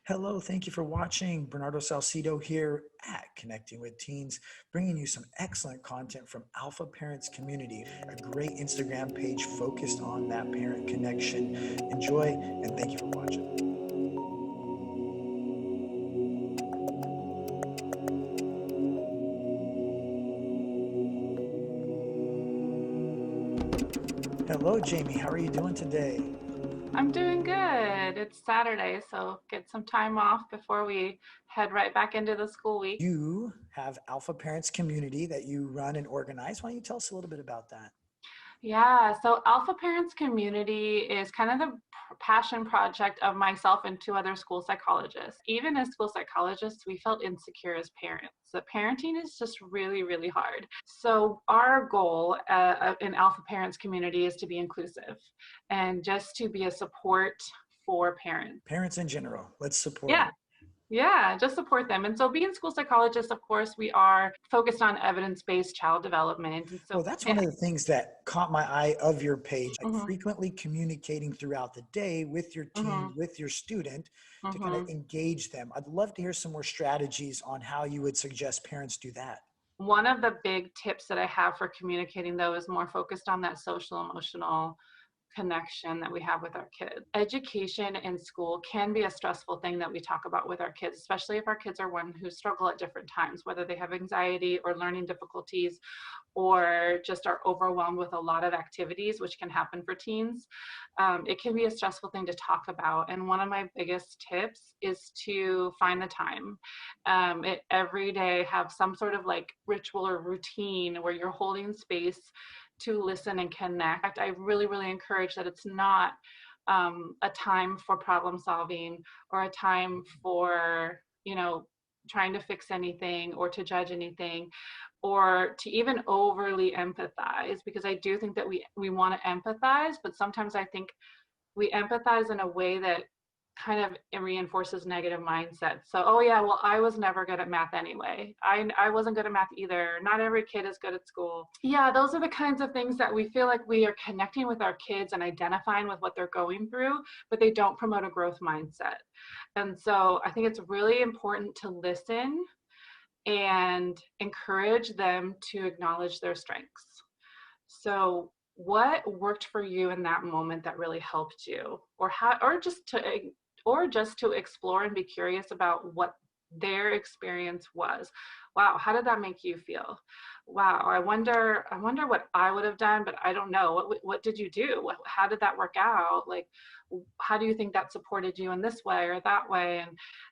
Hello, thank you for watching. Bernardo Salcido here at Connecting with Teens, bringing you some excellent content from Alpha Parents Community, a great Instagram page focused on that parent connection. Enjoy, and thank you for watching. Hello, Jamie. How are you doing today? I'm doing good. It's Saturday, so get some time off before we head right back into the school week. You have Alpha Parents Community that you run and organize. Why don't you tell us a little bit about that? Yeah, so Alpha Parents Community is kind of the passion project of myself and two other school psychologists. Even as school psychologists, we felt insecure as parents. The parenting is just really, really hard. So our goal in Alpha Parents Community is to be inclusive and just to be a support for parents. Parents in general, let's support Yeah, them. Yeah, just support them. And so being school psychologists, of course, we are focused on evidence-based child development. And Well, so, that's one of the things that caught my eye of your page, like mhm, frequently communicating throughout the day with your teen, mhm, with your student to kind of mhm. engage them. I'd love to hear some more strategies on how you would suggest parents do that. One of the big tips that I have for communicating, though, is more focused on that social emotional connection that we have with our kids. Education in school can be a stressful thing that we talk about with our kids, especially if our kids are one who struggle at different times, whether they have anxiety or learning difficulties or just are overwhelmed with a lot of activities, which can happen for teens. It can be a stressful thing to talk about. And one of my biggest tips is to find the time. Every day have some sort of like ritual or routine where you're holding space to listen and connect. I really, really encourage that it's not a time for problem solving or a time for, trying to fix anything or to judge anything or to even overly empathize, because I do think that we want to empathize, but sometimes I think we empathize in a way that kind of reinforces negative mindsets. So, oh yeah, well, I was never good at math anyway. I wasn't good at math either. Not every kid is good at school. Yeah, those are the kinds of things that we feel like we are connecting with our kids and identifying with what they're going through, but they don't promote a growth mindset. And so I think it's really important to listen and encourage them to acknowledge their strengths. So what worked for you in that moment that really helped you, or just to explore and be curious about what their experience was. Wow, how did that make you feel? Wow, I wonder what I would have done, but I don't know. What did you do? How did that work out? Like, how do you think that supported you in this way or that way?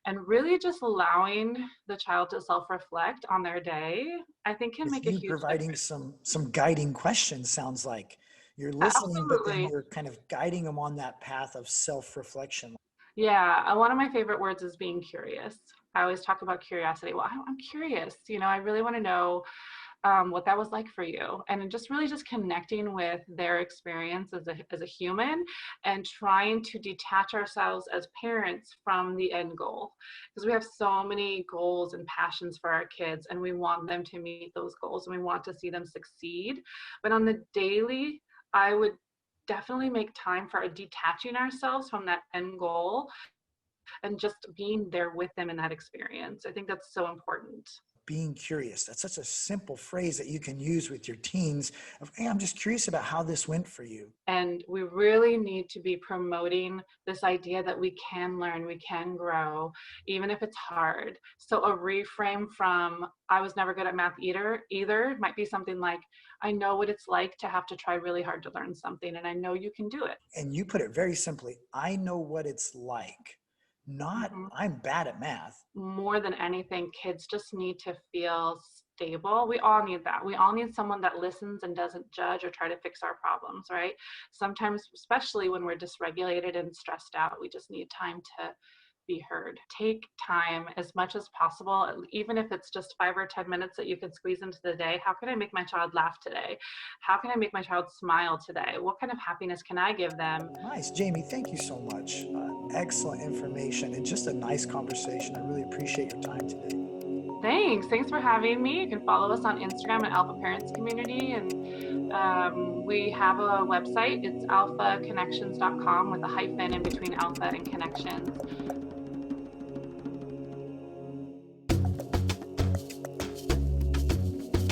And really just allowing the child to self-reflect on their day, I think can With make a you huge providing difference. some guiding questions, sounds like you're listening, but then Absolutely. you're kind of guiding them on that path of self-reflection. Yeah, one of my favorite words is being curious. I always talk about curiosity. Well, I'm curious. I really want to know what that was like for you, and just really just connecting with their experience as a human, and trying to detach ourselves as parents from the end goal, because we have so many goals and passions for our kids, and we want them to meet those goals, and we want to see them succeed. But on the daily, I would definitely make time for detaching ourselves from that end goal and just being there with them in that experience. I think that's so important. Being curious, that's such a simple phrase that you can use with your teens of, hey, I'm just curious about how this went for you. And we really need to be promoting this idea that we can learn, we can grow, even if it's hard. So a reframe from I was never good at math either might be something like, I know what it's like to have to try really hard to learn something, and I know you can do it. And you put it very simply, I know what it's like, not Mhm. I'm bad at math. More than anything, kids just need to feel stable. We all need that. We all need someone that listens and doesn't judge or try to fix our problems, right? Sometimes, especially when we're dysregulated and stressed out, we just need time to be heard. Take time as much as possible, even if it's just 5 or 10 minutes that you can squeeze into the day. How can I make my child laugh today? How can I make my child smile today? What kind of happiness can I give them? Nice. Jamie, thank you so much. Excellent information and just a nice conversation. I really appreciate your time today. Thanks for having me. You can follow us on Instagram at Alpha Parents Community, and we have a website. It's alphaconnections.com with a hyphen in between alpha and connections.